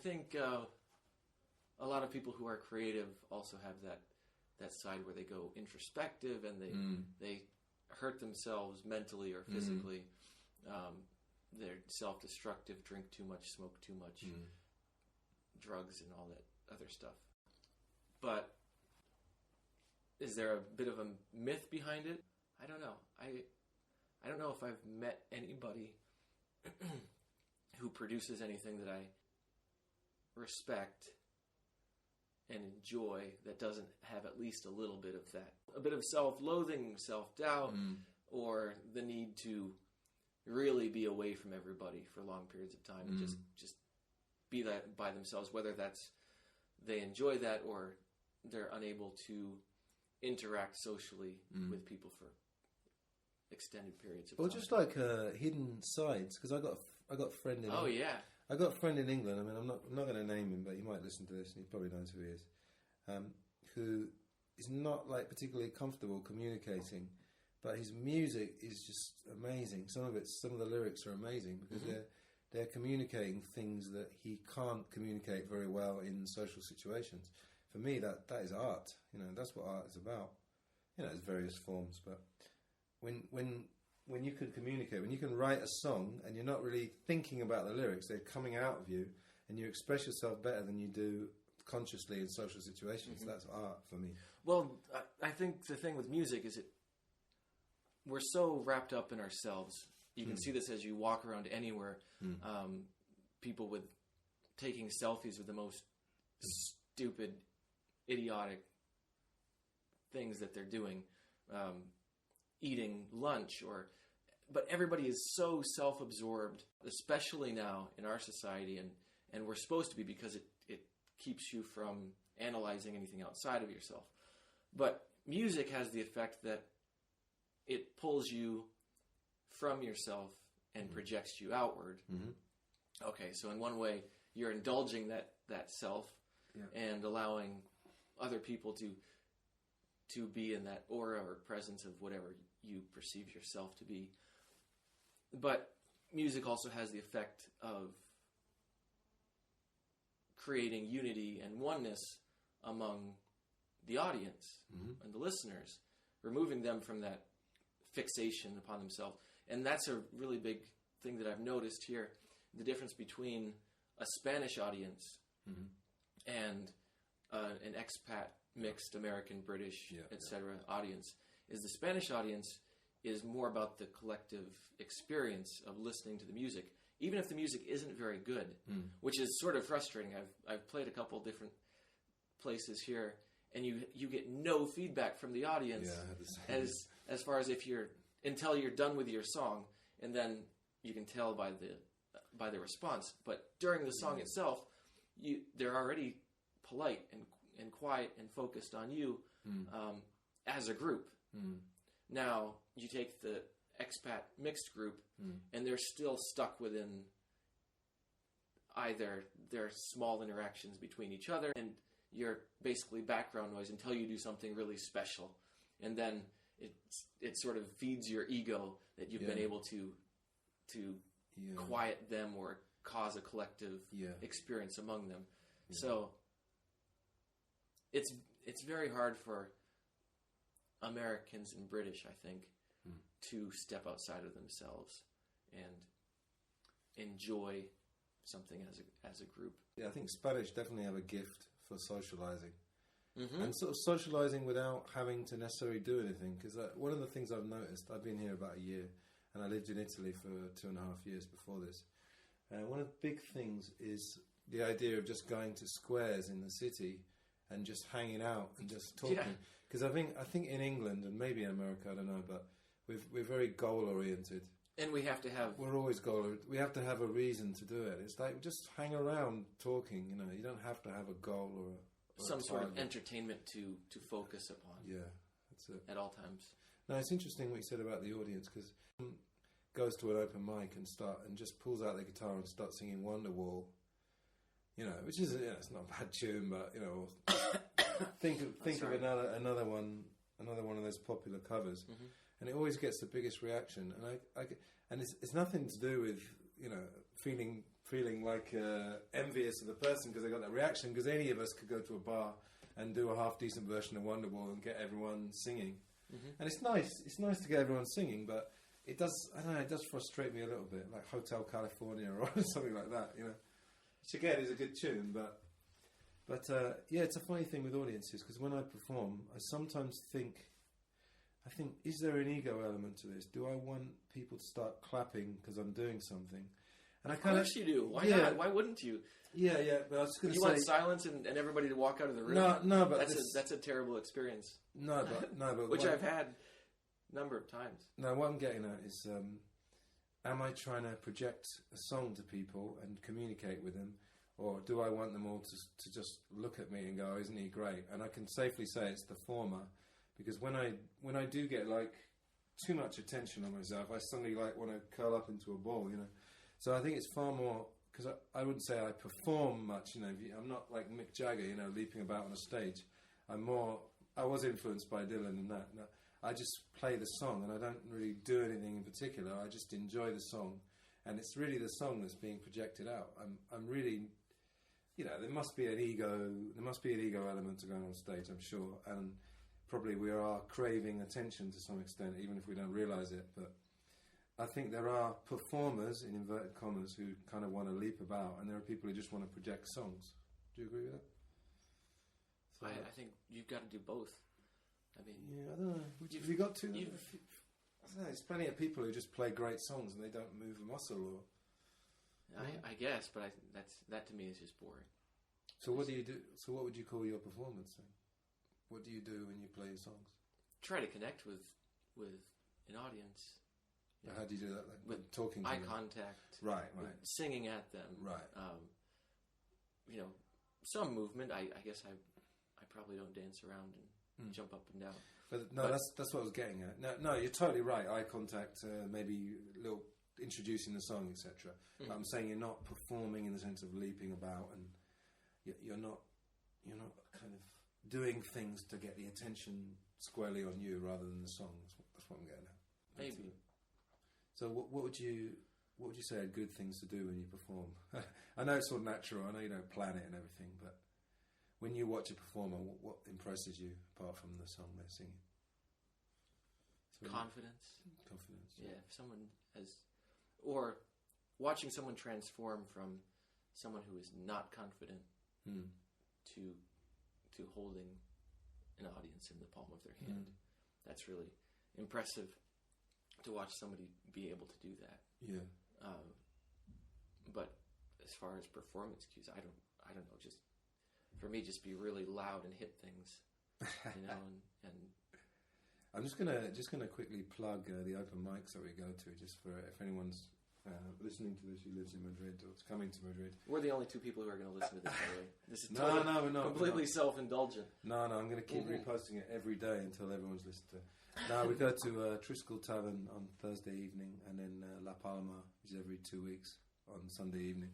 think a lot of people who are creative also have that side where they go introspective and they hurt themselves mentally or physically. They're self-destructive, drink too much, smoke too much, drugs and all that other stuff. But is there a bit of a myth behind it? I don't know. I don't know if I've met anybody who produces anything that I respect and enjoy that doesn't have at least a little bit of that. A bit of self-loathing, self-doubt, or the need to really be away from everybody for long periods of time and just be that by themselves, whether that's they enjoy that or they're unable to interact socially with people for extended periods of time. Or just like hidden sides, because I got a friend in. Oh yeah, I got a friend in England. I mean, I'm not going to name him, but he might listen to this, and he probably knows who he is. Who is not like particularly comfortable communicating, but his music is just amazing. Some of the lyrics are amazing because they're communicating things that he can't communicate very well in social situations. For me, that is art. That's what art is about. It's various forms, but when you can communicate, when you can write a song and you're not really thinking about the lyrics, they're coming out of you, and you express yourself better than you do consciously in social situations. That's art for me. Well, I think the thing with music is we're so wrapped up in ourselves. You can see this as you walk around anywhere. People with taking selfies with the most stupid, idiotic things that they're doing, eating lunch, but everybody is so self-absorbed, especially now in our society, and we're supposed to be because it keeps you from analyzing anything outside of yourself. But music has the effect that it pulls you from yourself and projects you outward. Okay, so in one way, you're indulging that self and allowing other people to be in that aura or presence of whatever you perceive yourself to be. But music also has the effect of creating unity and oneness among the audience and the listeners, removing them from that fixation upon themselves. And that's a really big thing that I've noticed here. The difference between a Spanish audience and an expat, mixed American, British, etc. audience is the Spanish audience is more about the collective experience of listening to the music, even if the music isn't very good, which is sort of frustrating. I've played a couple different places here, and you get no feedback from the audience as far as until you're done with your song, and then you can tell by the response. But during the song itself, they're already polite and quiet and focused on you as a group. Now you take the expat mixed group, and they're still stuck within either their small interactions between each other, and you're basically background noise until you do something really special, and then it sort of feeds your ego that you've been able to quiet them or cause a collective experience among them. So it's very hard for Americans and British, I think, to step outside of themselves and enjoy something as a group. Yeah, I think Spanish definitely have a gift for socializing. And sort of socializing without having to necessarily do anything. Because one of the things I've noticed, I've been here about a year, and I lived in Italy for 2.5 years before this. One of the big things is the idea of just going to squares in the city and just hanging out and just talking. Because I think in England, and maybe in America, I don't know, but we're very goal-oriented. And we have to have... We're always goal-oriented. We have to have a reason to do it. It's like, just hang around talking, You don't have to have a goal or some sort of entertainment to focus upon. Yeah, that's it. At all times. No, it's interesting what you said about the audience, because goes to an open mic and just pulls out the guitar and starts singing Wonderwall, which is it's not a bad tune, but think of another one of those popular covers, and it always gets the biggest reaction. And and it's nothing to do with feeling feeling like envious of the person because they got that reaction. Because any of us could go to a bar and do a half decent version of Wonderwall and get everyone singing. And it's nice. It's nice to get everyone singing, but it does. I don't know. It does frustrate me a little bit, like Hotel California or something like that. You know, which again is a good tune, but yeah, it's a funny thing with audiences because when I perform, I sometimes think, is there an ego element to this? Do I want people to start clapping because I'm doing something? And of course you do. Why not? Why wouldn't you? Yeah. But I was just going to say, you want silence and everybody to walk out of the room. No, but that's a terrible experience. No, but which I've had a number of times. No, what I'm getting at is, am I trying to project a song to people and communicate with them, or do I want them all to just look at me and go, "Isn't he great?" And I can safely say it's the former, because when I do get like too much attention on myself, I suddenly like want to curl up into a ball, you know. So I think it's far more, because I wouldn't say I perform much, you know. I'm not like Mick Jagger, you know, leaping about on a stage. I was influenced by Dylan and that. No, I just play the song and I don't really do anything in particular. I just enjoy the song, and it's really the song that's being projected out. I'm really, you know, there must be an ego element to going on stage, I'm sure, and probably we are craving attention to some extent, even if we don't realise it. But I think there are performers, in inverted commas, who kind of want to leap about, and there are people who just want to project songs. Do you agree with that? So I think you've got to do both. I mean, yeah, I don't know. Have you got to? I don't know. There's plenty of people who just play great songs and they don't move a muscle. I guess, but that to me is just boring. So what do you do? So what would you call your performance then? What do you do when you play your songs? Try to connect with an audience. How do you do that then? With talking to eye them? Contact. Right. Singing at them. Right. You know, some movement. I guess I probably don't dance around and jump up and down. But that's what I was getting at. No, you're totally right. Eye contact, maybe a little introducing the song, etc. But I'm saying you're not performing in the sense of leaping about, and you're not kind of doing things to get the attention squarely on you rather than the song. That's what I'm getting at. Maybe. So what would you say are good things to do when you perform? I know it's all natural. I know you don't plan it and everything, but when you watch a performer, what impresses you apart from the song they're singing? Confidence. Yeah, if someone or watching someone transform from someone who is not confident to holding an audience in the palm of their hand. That's really impressive to watch somebody be able to do that. Yeah. But as far as performance cues, I don't know. Just for me, just be really loud and hit things, you know. and I'm just gonna quickly plug the open mics that we go to, just for if anyone's listening to this who lives in Madrid or is coming to Madrid. We're the only two people who are going to listen to this. By the way, this is no, we're not. Completely self-indulgent. No, I'm going to keep reposting it every day until everyone's listened to it. No, we go to Triskel Tavern on Thursday evening, and then La Palma is every 2 weeks on Sunday evening.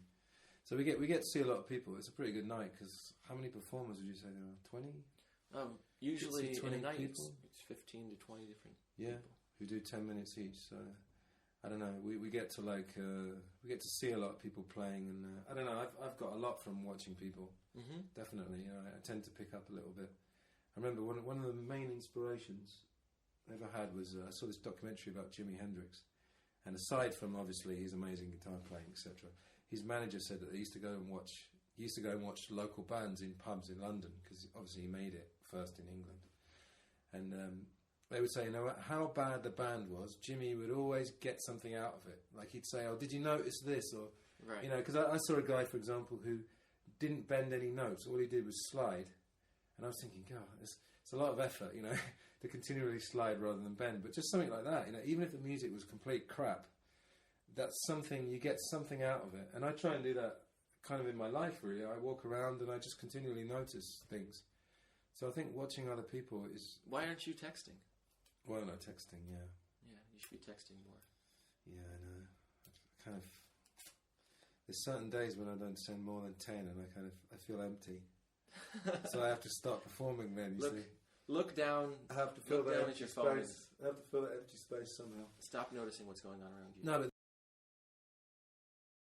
So we get to see a lot of people. It's a pretty good night, because how many performers would you say there are? 20? Usually 20 in a night people? it's 15 to 20 different people. Who do 10 minutes each. So I don't know. We get to we get to see a lot of people playing, and I don't know. I've got a lot from watching people. Definitely, you know, I tend to pick up a little bit. I remember one of the main inspirations I ever had was I saw this documentary about Jimi Hendrix, and aside from obviously his amazing guitar playing, etc., his manager said that he used to go and watch local bands in pubs in London, because obviously he made it first in England, and they would say, no matter how bad the band was, Jimmy would always get something out of it. Like he'd say, "Oh, did you notice this?" Or right. You know, because I saw a guy, for example, who didn't bend any notes. All he did was slide, and I was thinking, God, it's a lot of effort, you know, to continually slide rather than bend. But just something like that, you know, even if the music was complete crap, that's something, you get something out of it. And I try and do that kind of in my life, really. I walk around and I just continually notice things. So I think watching other people is... Why aren't you texting? Why am I texting? Yeah. Yeah, you should be texting more. Yeah, I know. Kind of... There's certain days when I don't send more than 10 and I feel empty. So I have to start performing then, you see. Look down. I have to fill that empty space. I have to fill that empty space somehow. Stop noticing what's going on around you. No, but